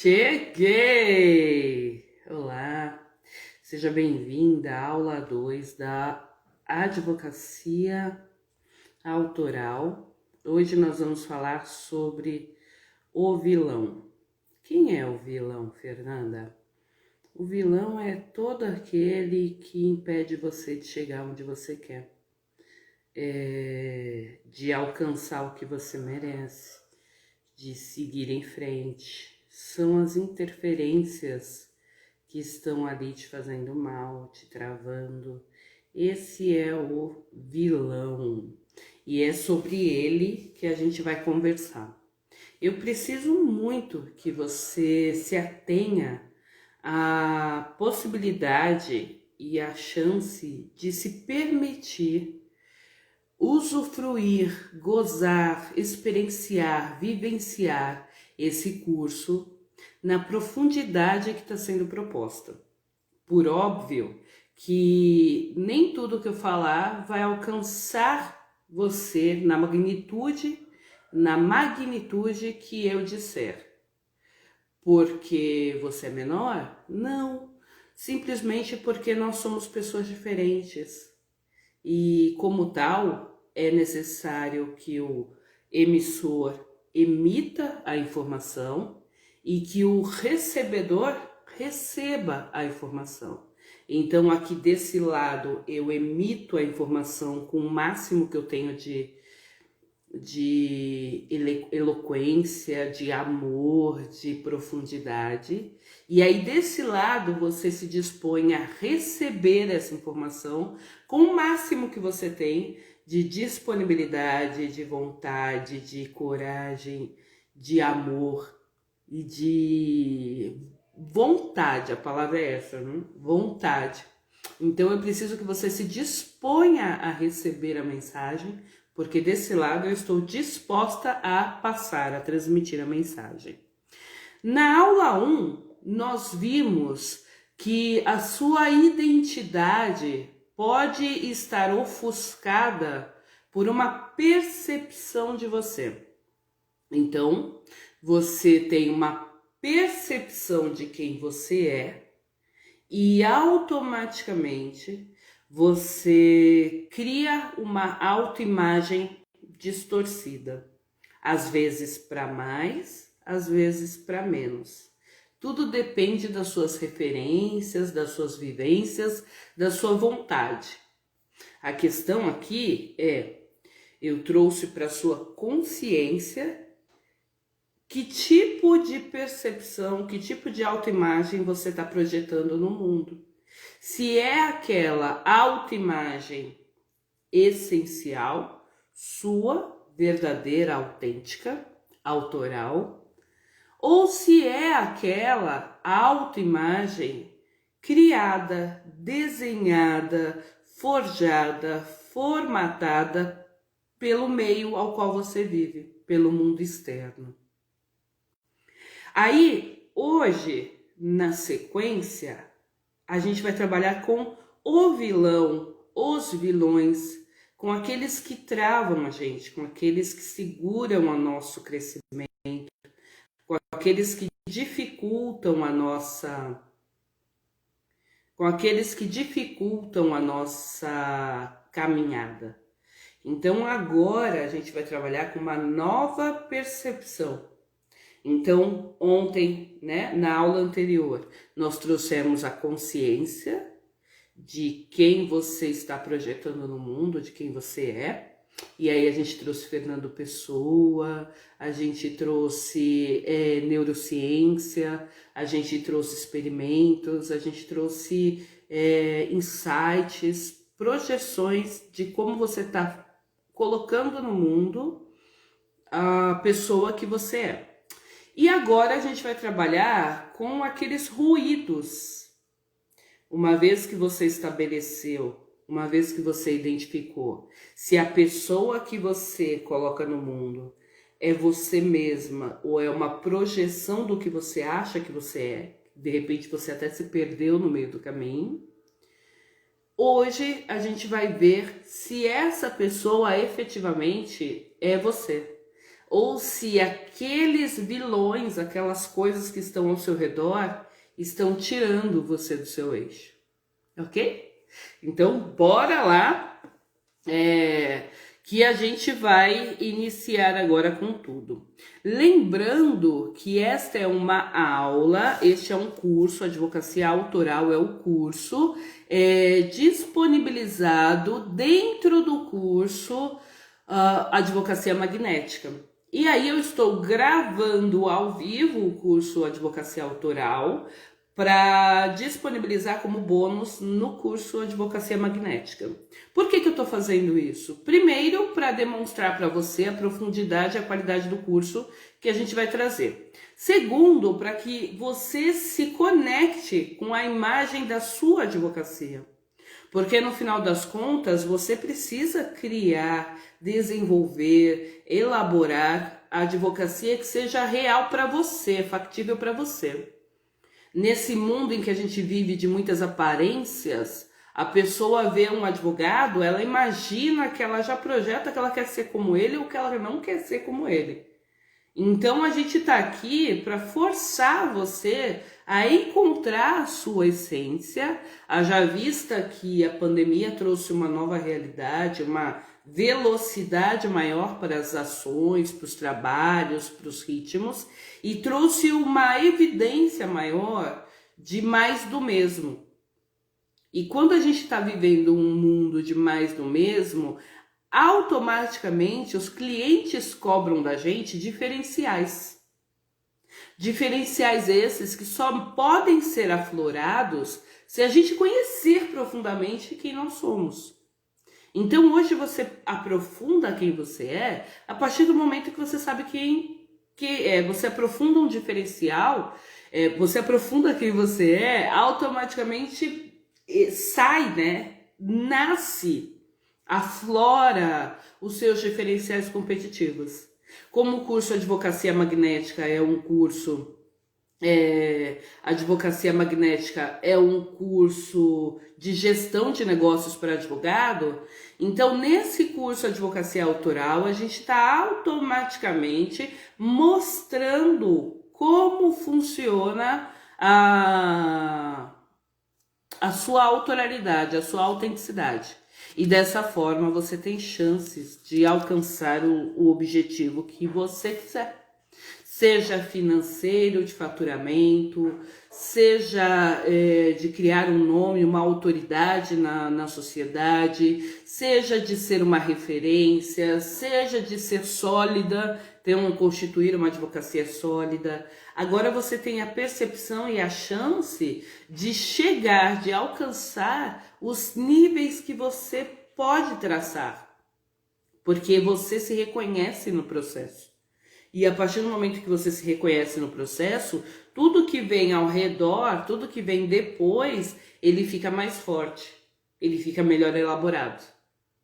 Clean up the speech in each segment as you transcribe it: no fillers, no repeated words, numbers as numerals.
Cheguei! Olá, seja bem-vinda à aula 2 da Advocacia Autoral. Hoje nós vamos falar sobre o vilão. Quem é o vilão, Fernanda? O vilão é todo aquele que impede você de chegar onde você quer, de alcançar o que você merece, de seguir em frente. São as interferências que estão ali te fazendo mal, te travando. Esse é o vilão e é sobre ele que a gente vai conversar. Eu preciso muito que você se atenha à possibilidade e à chance de se permitir usufruir, gozar, experienciar, vivenciar esse curso na profundidade que está sendo proposta. Por óbvio que nem tudo que eu falar vai alcançar você na magnitude que eu disser. Porque você é menor? Não. Simplesmente porque nós somos pessoas diferentes. E como tal, é necessário que o emissor emita a informação e que o recebedor receba a informação. Então, aqui desse lado, eu emito a informação com o máximo que eu tenho de eloquência, de amor, de profundidade. E aí desse lado você se dispõe a receber essa informação com o máximo que você tem de disponibilidade, de vontade, de coragem, de amor e de vontade. A palavra é essa, né? Vontade. Então eu preciso que você se disponha a receber a mensagem, porque desse lado eu estou disposta a passar, a transmitir a mensagem. Na aula 1, nós vimos que a sua identidade pode estar ofuscada por uma percepção de você. Então, você tem uma percepção de quem você é e automaticamente você cria uma autoimagem distorcida, às vezes para mais, às vezes para menos. Tudo depende das suas referências, das suas vivências, da sua vontade. A questão aqui é, eu trouxe para sua consciência que tipo de percepção, que tipo de autoimagem você está projetando no mundo. Se é aquela autoimagem essencial, sua, verdadeira, autêntica, autoral, ou se é aquela autoimagem criada, desenhada, forjada, formatada pelo meio ao qual você vive, pelo mundo externo. Aí, hoje, na sequência, a gente vai trabalhar com o vilão, os vilões, com aqueles que travam a gente, com aqueles que seguram o nosso crescimento, com aqueles que dificultam a nossa caminhada. Então agora a gente vai trabalhar com uma nova percepção. Então, ontem, né, na aula anterior, nós trouxemos a consciência de quem você está projetando no mundo, de quem você é. E aí a gente trouxe Fernando Pessoa, a gente trouxe neurociência, a gente trouxe experimentos, a gente trouxe insights, projeções de como você está colocando no mundo a pessoa que você é. E agora a gente vai trabalhar com aqueles ruídos. Uma vez que você estabeleceu, uma vez que você identificou, se a pessoa que você coloca no mundo é você mesma ou é uma projeção do que você acha que você é, de repente você até se perdeu no meio do caminho, hoje a gente vai ver se essa pessoa efetivamente é você. ou se aqueles vilões, aquelas coisas que estão ao seu redor, estão tirando você do seu eixo, ok? Então, bora lá, que a gente vai iniciar agora com tudo. Lembrando que esta é uma aula, este é um curso, Advocacia Autoral é o curso disponibilizado dentro do curso Advocacia Magnética. E aí eu estou gravando ao vivo o curso Advocacia Autoral para disponibilizar como bônus no curso Advocacia Magnética. Por que eu estou fazendo isso? Primeiro, para demonstrar para você a profundidade e a qualidade do curso que a gente vai trazer. Segundo, para que você se conecte com a imagem da sua advocacia. Porque no final das contas, você precisa criar, desenvolver, elaborar a advocacia que seja real para você, factível para você. Nesse mundo em que a gente vive de muitas aparências, a pessoa vê um advogado, ela imagina que ela já projeta que ela quer ser como ele ou que ela não quer ser como ele. Então a gente está aqui para forçar você a encontrar a sua essência, haja vista que a pandemia trouxe uma nova realidade, uma velocidade maior para as ações, para os trabalhos, para os ritmos, e trouxe uma evidência maior de mais do mesmo. E quando a gente está vivendo um mundo de mais do mesmo, automaticamente os clientes cobram da gente diferenciais. Diferenciais esses que só podem ser aflorados se a gente conhecer profundamente quem nós somos. Então hoje você aprofunda quem você é a partir do momento que você sabe quem é. Você aprofunda um diferencial, você aprofunda quem você é, automaticamente sai, né? Nasce, aflora os seus diferenciais competitivos. Como o curso Advocacia Magnética é um curso... Advocacia Magnética é um curso de gestão de negócios para advogado, então nesse curso Advocacia Autoral a gente está automaticamente mostrando como funciona a sua autoralidade, a sua autenticidade. E dessa forma você tem chances de alcançar o objetivo que você quiser. Seja financeiro, de faturamento, seja de criar um nome, uma autoridade na sociedade, seja de ser uma referência, seja de ser sólida, constituir uma advocacia sólida. Agora você tem a percepção e a chance de chegar, de alcançar os níveis que você pode traçar, porque você se reconhece no processo. E a partir do momento que você se reconhece no processo, tudo que vem ao redor, tudo que vem depois, ele fica mais forte, ele fica melhor elaborado,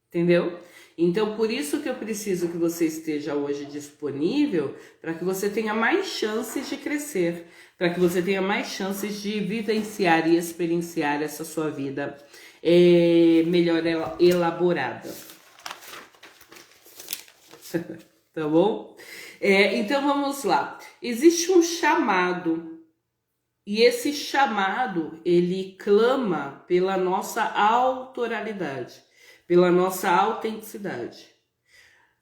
entendeu? Então, por isso que eu preciso que você esteja hoje disponível, para que você tenha mais chances de crescer, para que você tenha mais chances de vivenciar e experienciar essa sua vida melhor elaborada. Tá bom? Então vamos lá. Existe um chamado, e esse chamado ele clama pela nossa autoralidade, pela nossa autenticidade.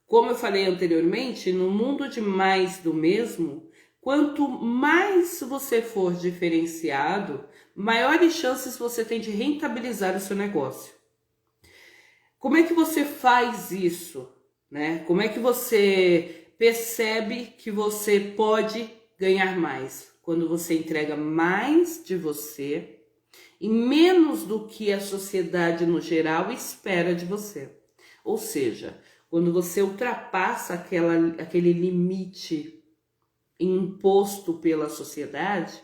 Como eu falei anteriormente, no mundo de mais do mesmo, quanto mais você for diferenciado, maiores chances você tem de rentabilizar o seu negócio. Como é que você faz isso, né? Como é que você percebe que você pode ganhar mais? Quando você entrega mais de você e menos do que a sociedade no geral espera de você. Ou seja, quando você ultrapassa aquele limite imposto pela sociedade,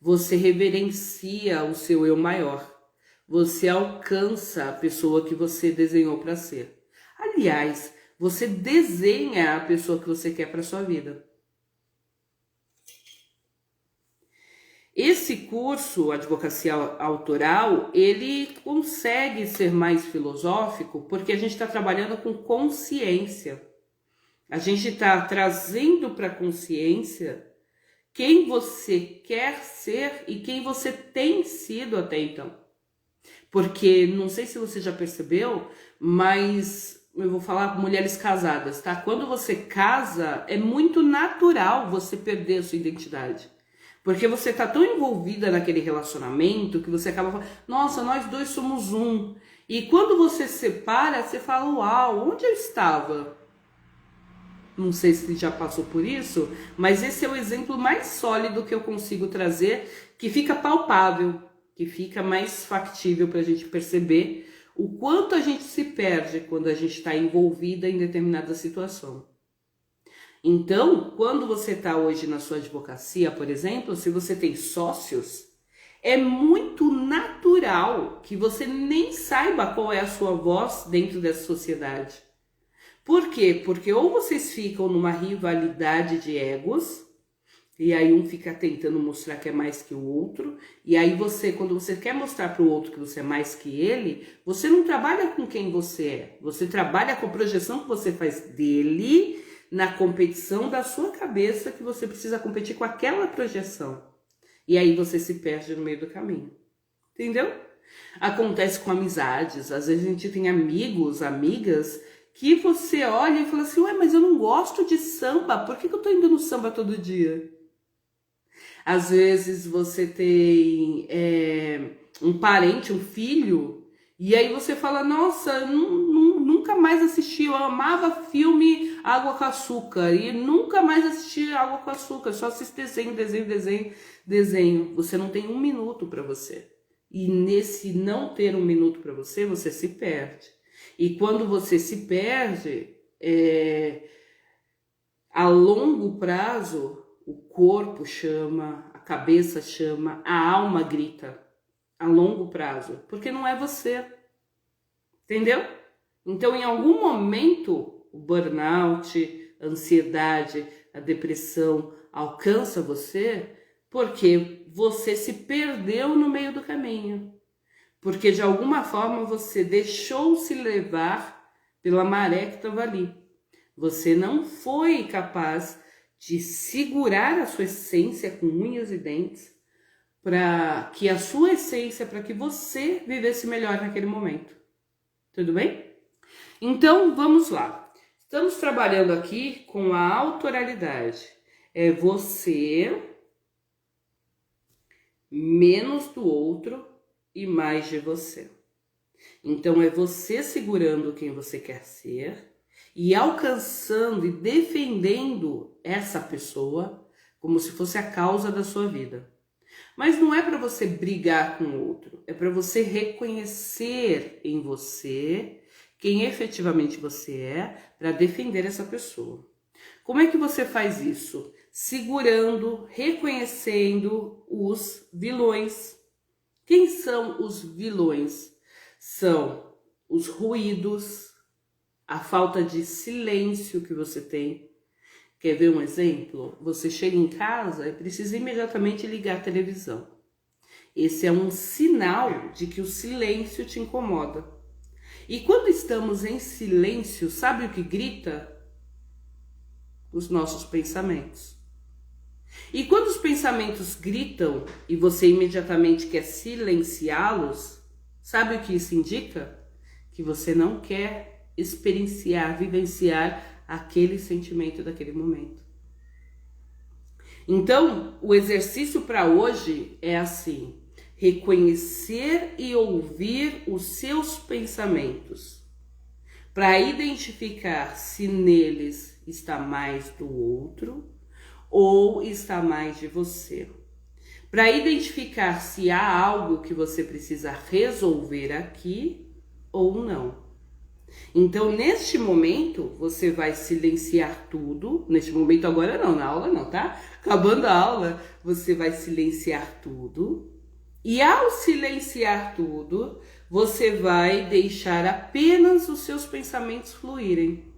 você reverencia o seu eu maior. Você alcança a pessoa que você desenhou para ser. Aliás, você desenha a pessoa que você quer para sua vida. Esse curso, Advocacia Autoral, ele consegue ser mais filosófico porque a gente está trabalhando com consciência. A gente está trazendo para a consciência quem você quer ser e quem você tem sido até então. Porque, não sei se você já percebeu, mas eu vou falar com mulheres casadas, tá? Quando você casa, é muito natural você perder a sua identidade. Porque você tá tão envolvida naquele relacionamento que você acaba falando, nossa, nós dois somos um. E quando você se separa, você fala, uau, onde eu estava? Não sei se já passou por isso, mas esse é o exemplo mais sólido que eu consigo trazer, que fica palpável, que fica mais factível para a gente perceber o quanto a gente se perde quando a gente está envolvida em determinada situação. Então, quando você está hoje na sua advocacia, por exemplo, se você tem sócios, é muito natural que você nem saiba qual é a sua voz dentro dessa sociedade. Por quê? Porque ou vocês ficam numa rivalidade de egos, e aí um fica tentando mostrar que é mais que o outro, e aí você, quando você quer mostrar para o outro que você é mais que ele, você não trabalha com quem você é, você trabalha com a projeção que você faz dele na competição da sua cabeça, que você precisa competir com aquela projeção. E aí você se perde no meio do caminho. Entendeu? Acontece com amizades, às vezes a gente tem amigos, amigas, que você olha e fala assim, ué, mas eu não gosto de samba, por que eu tô indo no samba todo dia? Às vezes você tem um parente, um filho, e aí você fala, nossa, eu nunca mais assisti, eu amava filme Água com Açúcar, e nunca mais assisti Água com Açúcar, só assisto desenho. Você não tem um minuto para você. E nesse não ter um minuto para você, você se perde. E quando você se perde, a longo prazo, o corpo chama, a cabeça chama, a alma grita. A longo prazo. Porque não é você. Entendeu? Então, em algum momento, o burnout, a ansiedade, a depressão alcança você porque você se perdeu no meio do caminho. Porque de alguma forma você deixou-se levar pela maré que estava ali. Você não foi capaz de segurar a sua essência com unhas e dentes para que a sua essência, para que você vivesse melhor naquele momento. Tudo bem? Então, vamos lá. Estamos trabalhando aqui com a autoralidade. É você menos do outro e mais de você. Então, é você segurando quem você quer ser e alcançando e defendendo essa pessoa como se fosse a causa da sua vida. Mas não é para você brigar com o outro, é para você reconhecer em você quem efetivamente você é para defender essa pessoa. Como é que você faz isso? Segurando, reconhecendo os vilões. Quem são os vilões? São os ruídos, a falta de silêncio que você tem. Quer ver um exemplo? Você chega em casa e precisa imediatamente ligar a televisão. Esse é um sinal de que o silêncio te incomoda. E quando estamos em silêncio, sabe o que grita? Os nossos pensamentos. E quando os pensamentos gritam e você imediatamente quer silenciá-los, sabe o que isso indica? Que você não quer experienciar, vivenciar aquele sentimento daquele momento. Então, o exercício para hoje é assim: reconhecer e ouvir os seus pensamentos, para identificar se neles está mais do outro ou está mais de você. Para identificar se há algo que você precisa resolver aqui ou não. Então, neste momento, você vai silenciar tudo. Neste momento agora não, na aula não, tá? Acabando a aula, você vai silenciar tudo. E ao silenciar tudo, você vai deixar apenas os seus pensamentos fluírem.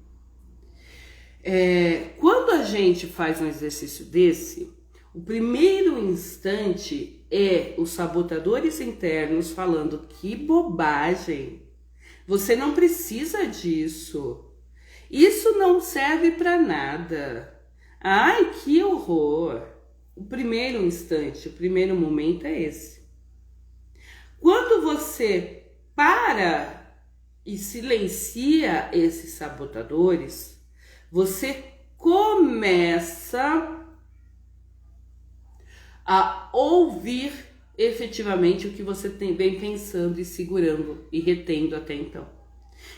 Quando a gente faz um exercício desse, o primeiro instante é os sabotadores internos falando: que bobagem! Você não precisa disso. Isso não serve para nada. Ai, que horror! O primeiro instante, o primeiro momento é esse. Quando você para e silencia esses sabotadores, você começa a ouvir efetivamente o que você vem pensando e segurando e retendo até então.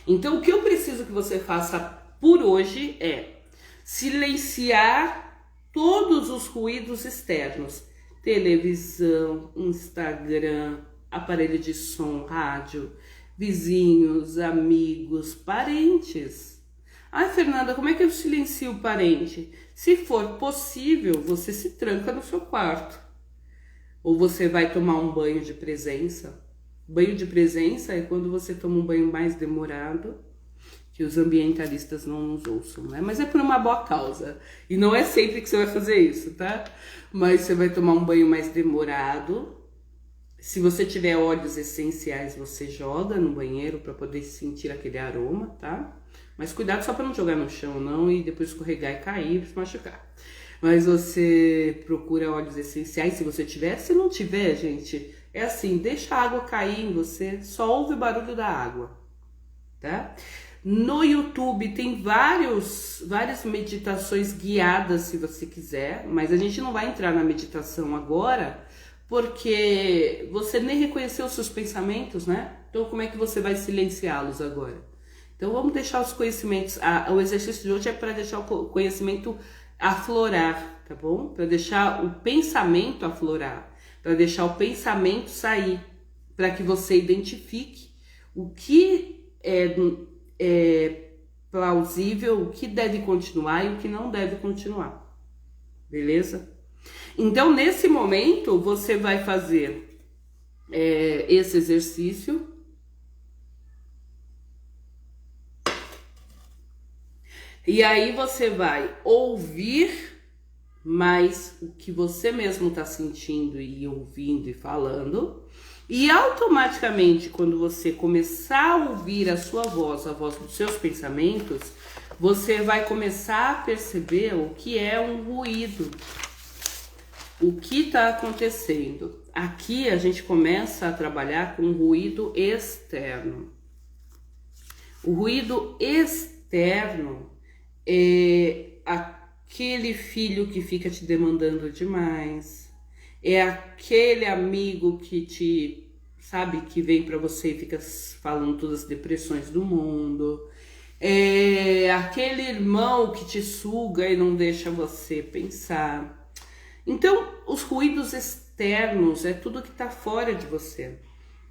Então, o que eu preciso que você faça por hoje é silenciar todos os ruídos externos. Televisão, Instagram, aparelho de som, rádio, vizinhos, amigos, parentes. Ai, Fernanda, como é que eu silencio o parente? Se for possível, você se tranca no seu quarto. Ou você vai tomar um banho de presença. Banho de presença é quando você toma um banho mais demorado, que os ambientalistas não nos ouçam, né? Mas é por uma boa causa. E não é sempre que você vai fazer isso, tá? Mas você vai tomar um banho mais demorado. Se você tiver óleos essenciais, você joga no banheiro para poder sentir aquele aroma, tá? Mas cuidado só para não jogar no chão, não, e depois escorregar e cair, se machucar. Mas você procura óleos essenciais se você tiver. Se não tiver, gente, é assim, deixa a água cair em você, só ouve o barulho da água, tá? No YouTube tem várias meditações guiadas, se você quiser, mas a gente não vai entrar na meditação agora, porque você nem reconheceu os seus pensamentos, né? Então como é que você vai silenciá-los agora? Então vamos deixar os conhecimentos, o exercício de hoje é para deixar o conhecimento aflorar, tá bom? Para deixar o pensamento aflorar, para deixar o pensamento sair, para que você identifique o que é plausível, o que deve continuar e o que não deve continuar, beleza? Então, nesse momento, você vai fazer esse exercício. E aí você vai ouvir mais o que você mesmo está sentindo e ouvindo e falando. E automaticamente, quando você começar a ouvir a sua voz, a voz dos seus pensamentos, você vai começar a perceber o que é um ruído. O que está acontecendo? Aqui a gente começa a trabalhar com ruído externo. O ruído externo é aquele filho que fica te demandando demais, é aquele amigo que que vem para você e fica falando todas as depressões do mundo, é aquele irmão que te suga e não deixa você pensar. Então, os ruídos externos é tudo que está fora de você.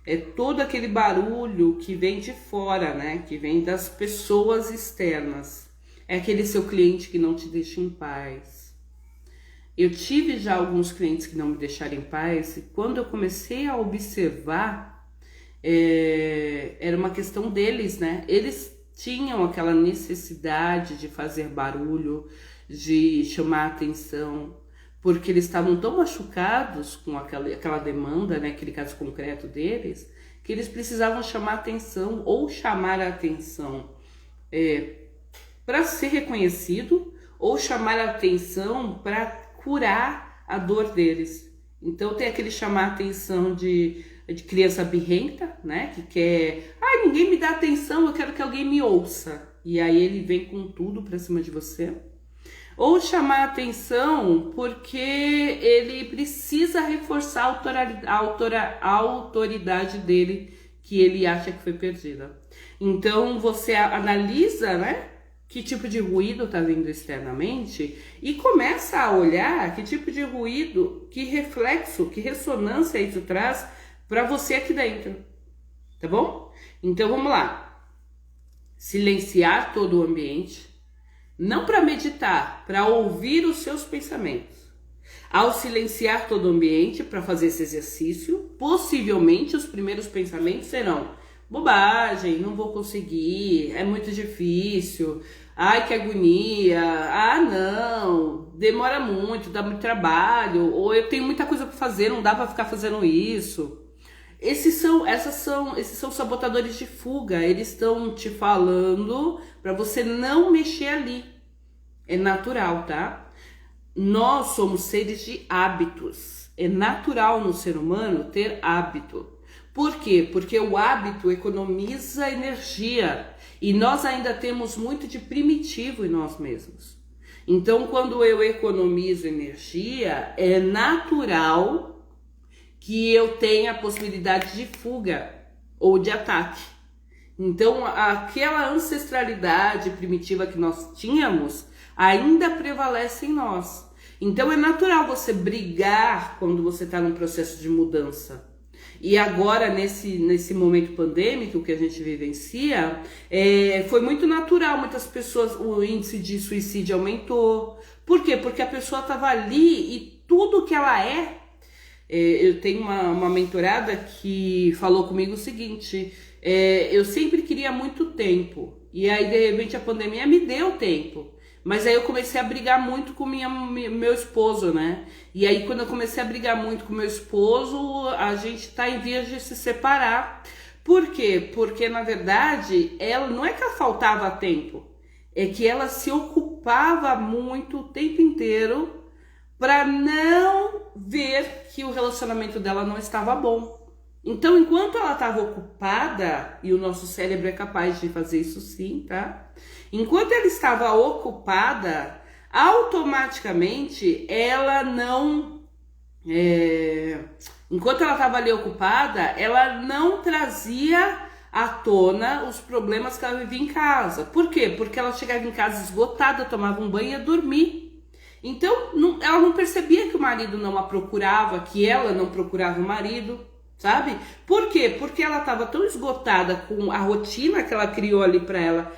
É todo aquele barulho que vem de fora, né? Que vem das pessoas externas. É aquele seu cliente que não te deixa em paz. Eu tive já alguns clientes que não me deixaram em paz e quando eu comecei a observar, era uma questão deles, né? Eles tinham aquela necessidade de fazer barulho, de chamar atenção, porque eles estavam tão machucados com aquela demanda, né, aquele caso concreto deles, que eles precisavam chamar atenção ou chamar a atenção para ser reconhecido ou chamar a atenção para curar a dor deles. Então tem aquele chamar a atenção de criança birrenta, né, que quer, ninguém me dá atenção, eu quero que alguém me ouça. E aí ele vem com tudo para cima de você. Ou chamar atenção porque ele precisa reforçar a autoridade dele, que ele acha que foi perdida. Então você analisa, né, que tipo de ruído está vindo externamente e começa a olhar que tipo de ruído, que reflexo, que ressonância isso traz para você aqui dentro, tá bom? Então vamos lá. Silenciar todo o ambiente. Não para meditar, para ouvir os seus pensamentos. Ao silenciar todo o ambiente para fazer esse exercício, possivelmente os primeiros pensamentos serão: bobagem, não vou conseguir, é muito difícil, ai que agonia, não, demora muito, dá muito trabalho, ou eu tenho muita coisa para fazer, não dá para ficar fazendo isso. Esses são sabotadores de fuga. Eles estão te falando para você não mexer ali. É natural, tá? Nós somos seres de hábitos. É natural no ser humano ter hábito. Por quê? Porque o hábito economiza energia. E nós ainda temos muito de primitivo em nós mesmos. Então, quando eu economizo energia, é natural que eu tenha a possibilidade de fuga ou de ataque. Então, aquela ancestralidade primitiva que nós tínhamos ainda prevalece em nós. Então, é natural você brigar quando você está num processo de mudança. E agora, nesse momento pandêmico que a gente vivencia, foi muito natural. Muitas pessoas, o índice de suicídio aumentou. Por quê? Porque a pessoa estava ali e tudo que ela eu tenho uma mentorada que falou comigo o seguinte, eu sempre queria muito tempo. E aí, de repente, a pandemia me deu tempo. Mas aí eu comecei a brigar muito com meu esposo, né? E aí quando eu comecei a brigar muito com meu esposo, a gente tá em vias de se separar. Por quê? Porque na verdade, ela não é que ela faltava tempo, é que ela se ocupava muito o tempo inteiro para não ver que o relacionamento dela não estava bom. Então, enquanto ela estava ocupada, e o nosso cérebro é capaz de fazer isso sim, tá? Enquanto ela estava ocupada, automaticamente ela não... enquanto ela estava ali ocupada, ela não trazia à tona os problemas que ela vivia em casa. Por quê? Porque ela chegava em casa esgotada, tomava um banho e ia dormir. Então, ela não percebia que o marido não a procurava, que ela não procurava o marido. Sabe? Por quê? Porque ela estava tão esgotada com a rotina que ela criou ali para ela,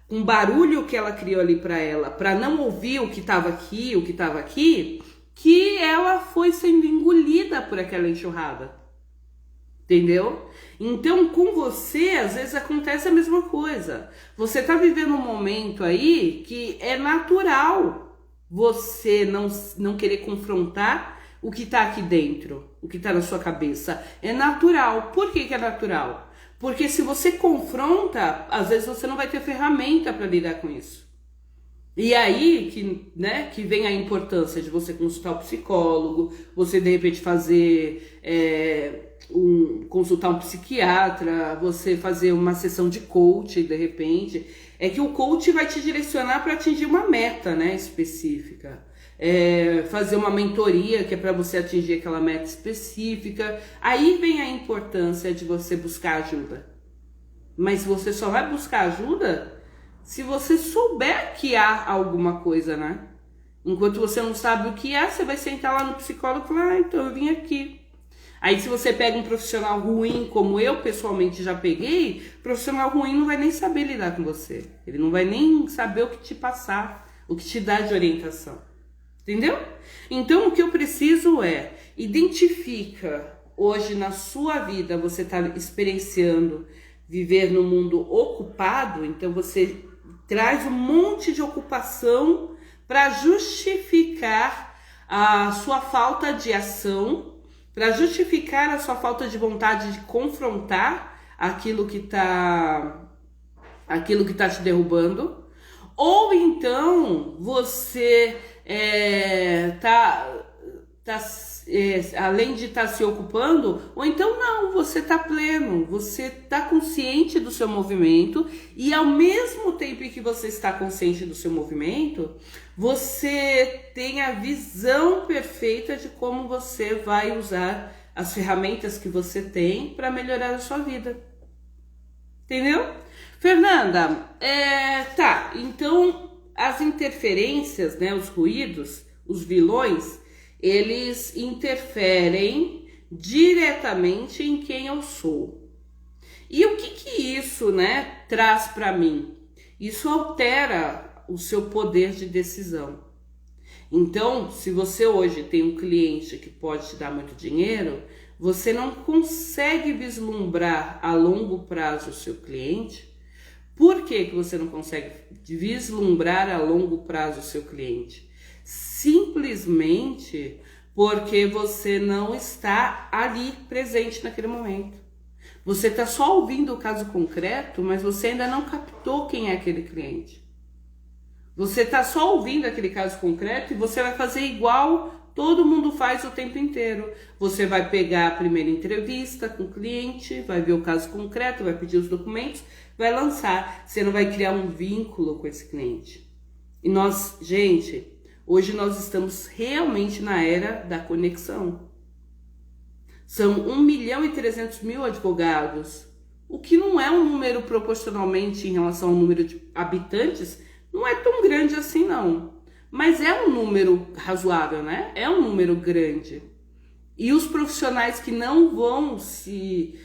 com o barulho que ela criou ali para ela, para não ouvir o que estava aqui, que ela foi sendo engolida por aquela enxurrada. Entendeu? Então, com você, às vezes acontece a mesma coisa. Você tá vivendo um momento aí que é natural você não querer confrontar o que tá aqui dentro, o que tá na sua cabeça. É natural. Por que é natural? Porque se você confronta, às vezes você não vai ter ferramenta para lidar com isso. E aí que vem a importância de você consultar o psicólogo, você de repente fazer consultar um psiquiatra, você fazer uma sessão de coach, de repente. É que o coach vai te direcionar para atingir uma meta, né, específica. Fazer uma mentoria que é para você atingir aquela meta específica. Aí vem a importância de você buscar ajuda. Mas você só vai buscar ajuda se você souber que há alguma coisa, né? Enquanto você não sabe o que é, você vai sentar lá no psicólogo e falar, então eu vim aqui. Aí se você pega um profissional ruim, como eu pessoalmente já peguei, profissional ruim não vai nem saber lidar com você. Ele não vai nem saber o que te passar, o que te dá de orientação. Entendeu? Então o que eu preciso identifica hoje na sua vida, você está experienciando viver no mundo ocupado, então você traz um monte de ocupação para justificar a sua falta de ação, para justificar a sua falta de vontade de confrontar aquilo que tá te derrubando, ou então você além de estar se ocupando, ou então não, você está pleno, você está consciente do seu movimento, e ao mesmo tempo que você está consciente do seu movimento, você tem a visão perfeita de como você vai usar as ferramentas que você tem para melhorar a sua vida. Entendeu? Fernanda, então as interferências, né, os ruídos, os vilões, eles interferem diretamente em quem eu sou. E o que isso, né, traz para mim? Isso altera o seu poder de decisão. Então, se você hoje tem um cliente que pode te dar muito dinheiro, você não consegue vislumbrar a longo prazo o seu cliente. Por que você não consegue vislumbrar a longo prazo o seu cliente? Simplesmente porque você não está ali presente naquele momento. Você está só ouvindo o caso concreto, mas você ainda não captou quem é aquele cliente. Você está só ouvindo aquele caso concreto e você vai fazer igual todo mundo faz o tempo inteiro. Você vai pegar a primeira entrevista com o cliente, vai ver o caso concreto, vai pedir os documentos, vai lançar. Você não vai criar um vínculo com esse cliente. E nós, gente, hoje nós estamos realmente na era da conexão. São 1.300.000 advogados, o que não é um número proporcionalmente em relação ao número de habitantes, não é tão grande assim não. Mas é um número razoável, né? É um número grande. E os profissionais que não vão se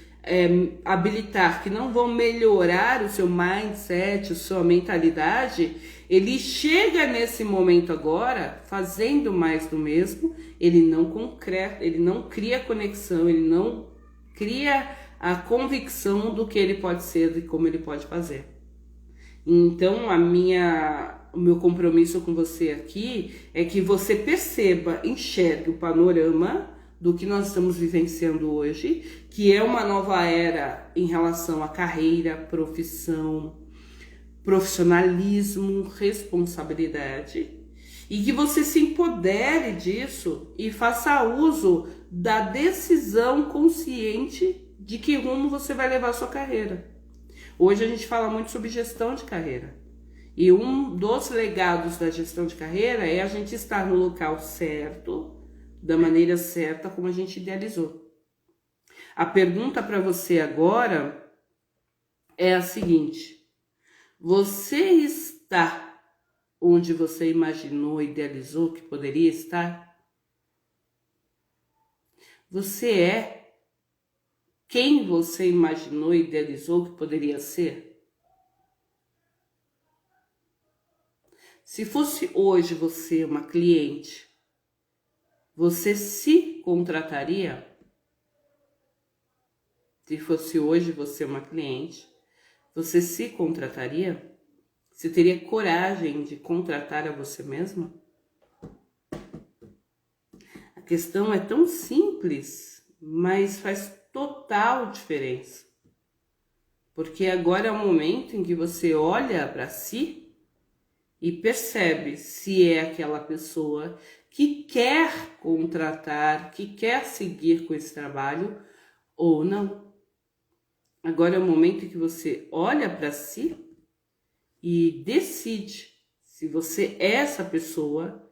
habilitar, que não vão melhorar o seu mindset, a sua mentalidade, ele chega nesse momento agora fazendo mais do mesmo, ele não concreta, ele não cria conexão, ele não cria a convicção do que ele pode ser e como ele pode fazer. Então o meu compromisso com você aqui é que você perceba, enxergue o panorama do que nós estamos vivenciando hoje, que é uma nova era em relação à carreira, profissão, profissionalismo, responsabilidade, e que você se empodere disso e faça uso da decisão consciente de que rumo você vai levar a sua carreira. Hoje a gente fala muito sobre gestão de carreira. E um dos legados da gestão de carreira é a gente estar no local certo, da maneira certa como a gente idealizou. A pergunta para você agora é a seguinte: você está onde você imaginou, idealizou que poderia estar? Você é quem você imaginou, idealizou que poderia ser? Se fosse hoje você uma cliente, você se contrataria? Se fosse hoje você uma cliente, você se contrataria? Você teria coragem de contratar a você mesma? A questão é tão simples, mas faz total diferença. Porque agora é o momento em que você olha para si e percebe se é aquela pessoa que quer contratar, que quer seguir com esse trabalho ou não. Agora é o momento em que você olha para si e decide se você é essa pessoa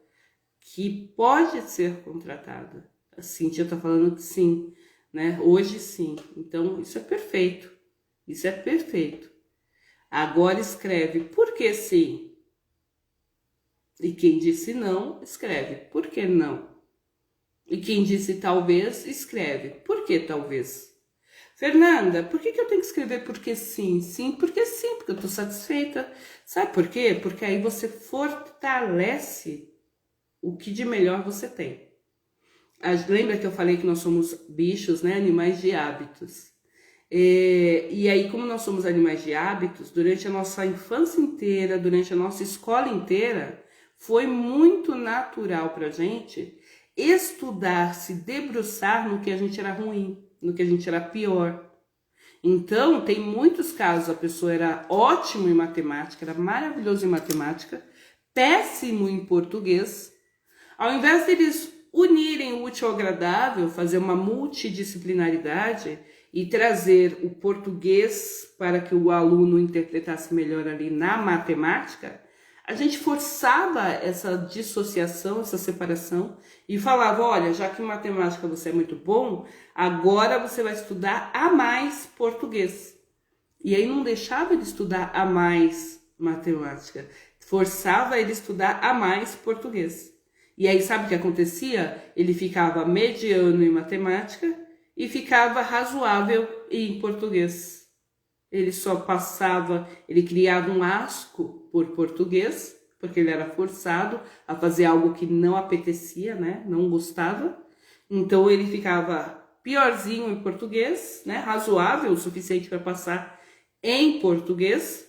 que pode ser contratada. A Cíntia está falando que sim, né? Hoje sim. Então isso é perfeito. Isso é perfeito. Agora escreve por que sim. E quem disse não, escreve por que não. E quem disse talvez, escreve por que talvez. Fernanda, por que eu tenho que escrever porque sim? Sim, porque eu estou satisfeita. Sabe por quê? Porque aí você fortalece o que de melhor você tem. Lembra que eu falei que nós somos bichos, né? Animais de hábitos. E aí, como nós somos animais de hábitos, durante a nossa infância inteira, durante a nossa escola inteira, foi muito natural pra gente estudar, se debruçar no que a gente era ruim, no que a gente era pior. Então, tem muitos casos, a pessoa era ótimo em matemática, era maravilhoso em matemática, péssimo em português. Ao invés deles unirem o útil ao agradável, fazer uma multidisciplinaridade e trazer o português para que o aluno interpretasse melhor ali na matemática, a gente forçava essa dissociação, essa separação e falava, olha, já que em matemática você é muito bom, agora você vai estudar a mais português. E aí não deixava ele estudar a mais matemática, forçava ele estudar a mais português. E aí sabe o que acontecia? Ele ficava mediano em matemática e ficava razoável em português. Ele só passava, ele criava um asco por português, porque ele era forçado a fazer algo que não apetecia, né? Não gostava. Então ele ficava piorzinho em português, né? Razoável o suficiente para passar em português,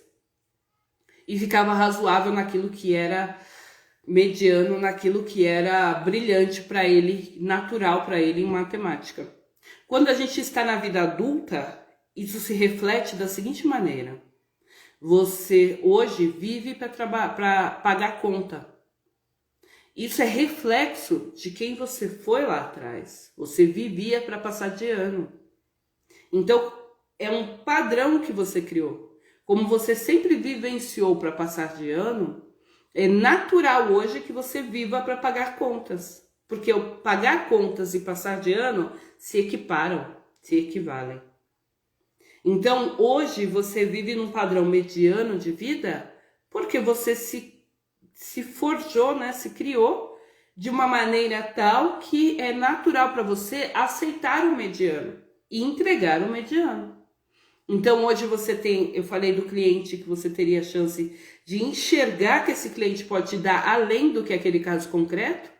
e ficava razoável naquilo que era mediano naquilo que era brilhante para ele, natural para ele em matemática. Quando a gente está na vida adulta, isso se reflete da seguinte maneira: você hoje vive para pagar conta. Isso é reflexo de quem você foi lá atrás. Você vivia para passar de ano. Então, é um padrão que você criou. Como você sempre vivenciou para passar de ano, é natural hoje que você viva para pagar contas. Porque o pagar contas e passar de ano se equiparam, se equivalem. Então, hoje você vive num padrão mediano de vida porque você se forjou, né? Se criou de uma maneira tal que é natural para você aceitar o mediano e entregar o mediano. Então, hoje você tem, eu falei do cliente que você teria a chance de enxergar que esse cliente pode te dar além do que aquele caso concreto,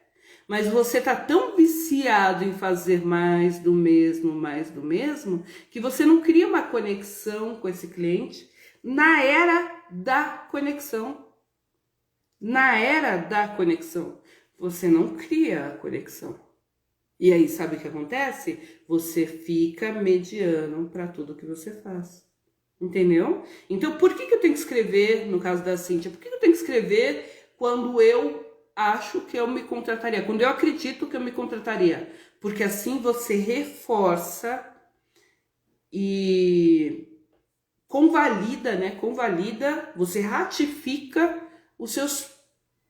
mas você está tão viciado em fazer mais do mesmo, que você não cria uma conexão com esse cliente na era da conexão. Na era da conexão, você não cria a conexão. E aí, sabe o que acontece? Você fica mediano para tudo que você faz. Entendeu? Então, por que eu tenho que escrever, no caso da Cíntia, por que eu tenho que escrever quando eu acho que eu me contrataria? Quando eu acredito que eu me contrataria? Porque assim você reforça e convalida, né? Convalida, você ratifica os seus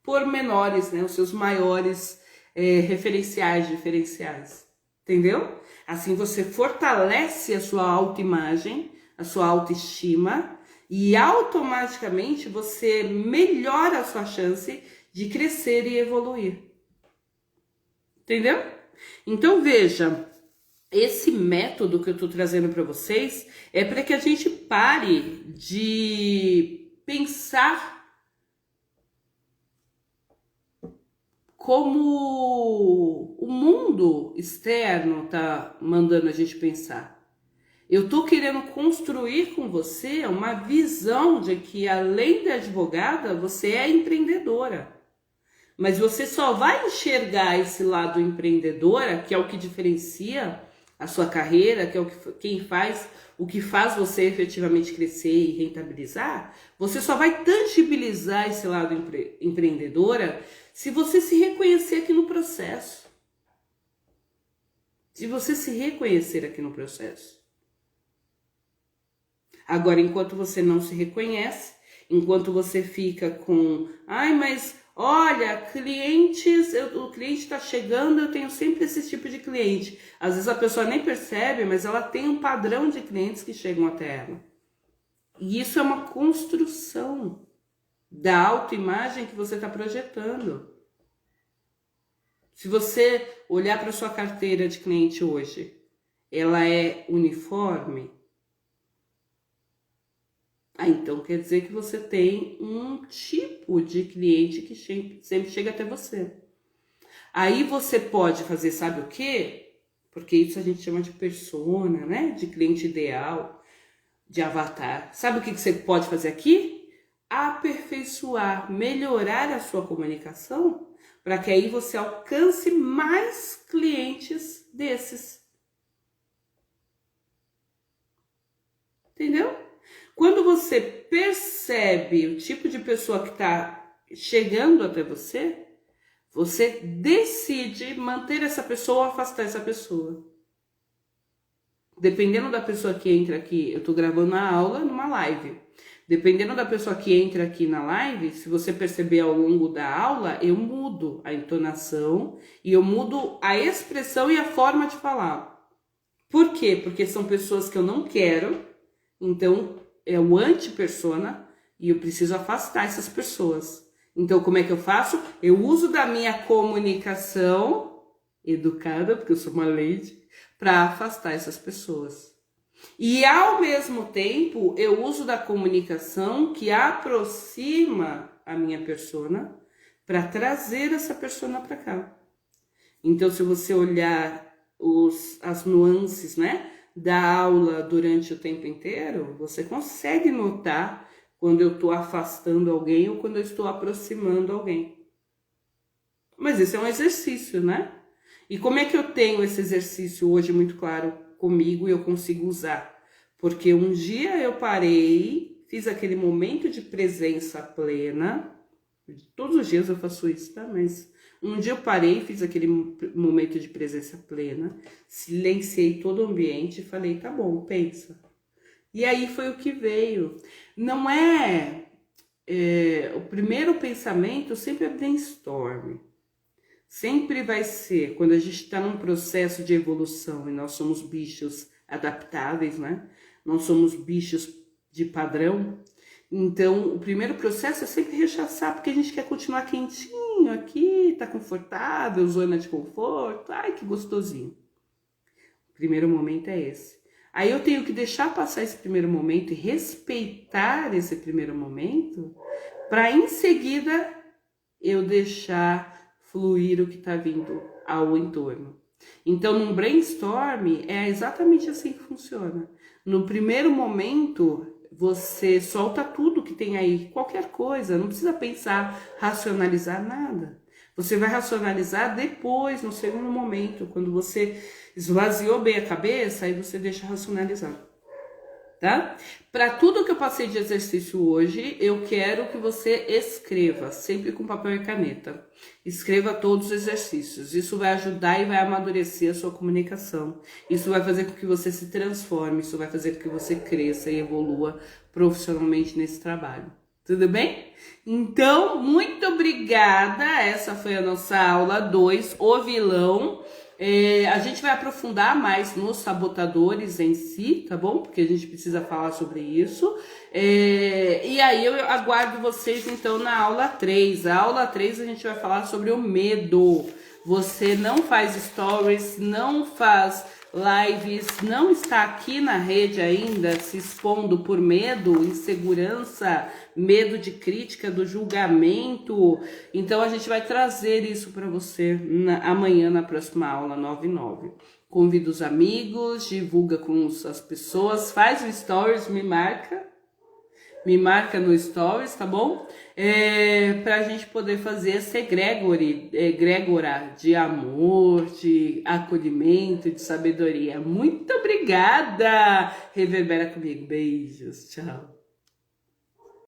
pormenores, né? Os seus maiores diferenciais, entendeu? Assim você fortalece a sua autoimagem, a sua autoestima e automaticamente você melhora a sua chance de crescer e evoluir, entendeu? Então veja, esse método que eu estou trazendo para vocês é para que a gente pare de pensar como o mundo externo tá mandando a gente pensar. Eu tô querendo construir com você uma visão de que, além de advogada, você é empreendedora. Mas você só vai enxergar esse lado empreendedora, que é o que diferencia a sua carreira, que é o que faz você efetivamente crescer e rentabilizar. Você só vai tangibilizar esse lado empreendedora se você se reconhecer aqui no processo. Se você se reconhecer aqui no processo. Agora, enquanto você não se reconhece, enquanto você fica com, mas olha, clientes, o cliente está chegando, eu tenho sempre esse tipo de cliente. Às vezes a pessoa nem percebe, mas ela tem um padrão de clientes que chegam até ela. E isso é uma construção da autoimagem que você está projetando. Se você olhar para a sua carteira de cliente hoje, ela é uniforme? Então quer dizer que você tem um tipo de cliente que sempre chega até você. Aí você pode fazer, sabe o quê? Porque isso a gente chama de persona, né? De cliente ideal, de avatar. Sabe o que você pode fazer aqui? Aperfeiçoar, melhorar a sua comunicação, para que aí você alcance mais clientes desses. Entendeu? Quando você percebe o tipo de pessoa que está chegando até você, você decide manter essa pessoa ou afastar essa pessoa. Dependendo da pessoa que entra aqui, eu estou gravando a aula numa live. Dependendo da pessoa que entra aqui na live, se você perceber ao longo da aula, eu mudo a entonação e eu mudo a expressão e a forma de falar. Por quê? Porque são pessoas que eu não quero, então é o anti-persona e eu preciso afastar essas pessoas. Então, como é que eu faço? Eu uso da minha comunicação educada, porque eu sou uma lady, para afastar essas pessoas. E, ao mesmo tempo, eu uso da comunicação que aproxima a minha persona para trazer essa persona para cá. Então, se você olhar as nuances, né, da aula durante o tempo inteiro, você consegue notar quando eu estou afastando alguém ou quando eu estou aproximando alguém. Mas esse é um exercício, né? E como é que eu tenho esse exercício hoje muito claro comigo e eu consigo usar? Porque um dia eu parei, fiz aquele momento de presença plena. Todos os dias eu faço isso, tá? Mas um dia eu parei, fiz aquele momento de presença plena, silenciei todo o ambiente e falei, tá bom, pensa. E aí foi o que veio. Não o primeiro pensamento sempre é brainstorm. Sempre vai ser, quando a gente está num processo de evolução e nós somos bichos adaptáveis, né? Não somos bichos de padrão. Então, o primeiro processo é sempre rechaçar, porque a gente quer continuar quentinho aqui, tá confortável, zona de conforto, ai que gostosinho. O primeiro momento é esse. Aí eu tenho que deixar passar esse primeiro momento e respeitar esse primeiro momento, para em seguida eu deixar fluir o que está vindo ao entorno. Então, num brainstorm, é exatamente assim que funciona. No primeiro momento, você solta tudo que tem aí, qualquer coisa, não precisa pensar, racionalizar nada. Você vai racionalizar depois, no segundo momento, quando você esvaziou bem a cabeça, aí você deixa racionalizar. Tá? Para tudo que eu passei de exercício hoje, eu quero que você escreva, sempre com papel e caneta. Escreva todos os exercícios. Isso vai ajudar e vai amadurecer a sua comunicação. Isso vai fazer com que você se transforme, isso vai fazer com que você cresça e evolua profissionalmente nesse trabalho. Tudo bem? Então, muito obrigada. Essa foi a nossa aula 2, o vilão. A gente vai aprofundar mais nos sabotadores em si, tá bom? Porque a gente precisa falar sobre isso. E aí eu aguardo vocês então na aula 3. A aula 3 a gente vai falar sobre o medo. Você não faz stories, não faz lives, não está aqui na rede ainda se expondo por medo, insegurança, medo de crítica, do julgamento. Então a gente vai trazer isso para você amanhã na próxima aula 9/9. Convida os amigos, divulga com as pessoas, faz o stories, me marca no stories, tá bom? Pra gente poder fazer essa egrégora de amor, de acolhimento, de sabedoria. Muito obrigada! Reverbera comigo. Beijos, tchau.